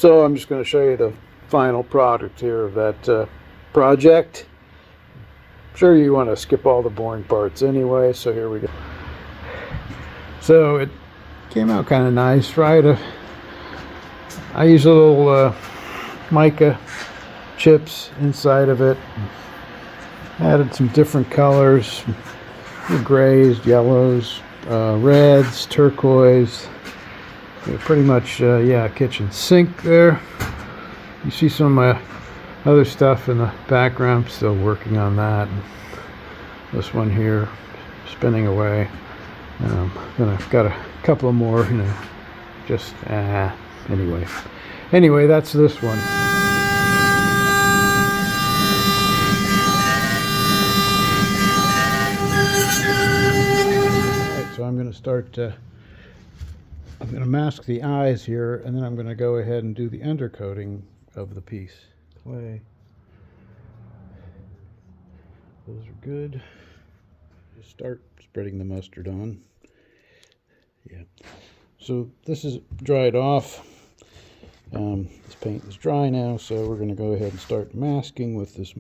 So I'm just going to show you the final product here of that project. I'm sure you want to skip all the boring parts anyway, so here we go. So it came out kind of nice, right? I use a little mica chips inside of it. Added some different colors, grays, yellows, reds, turquoise. Pretty much, yeah, kitchen sink there. You see some of my other stuff in the background. Still working on that. This one here, spinning away. Then I've got a couple more, just anyway, that's this one. Alright, so I'm going to start. I'm going to mask the eyes here, and then I'm going to go ahead and do the undercoating of the piece. Clay. Those are good. Just start spreading the mustard on. Yeah. So this is dried off. This paint is dry now, so we're going to go ahead and start masking with this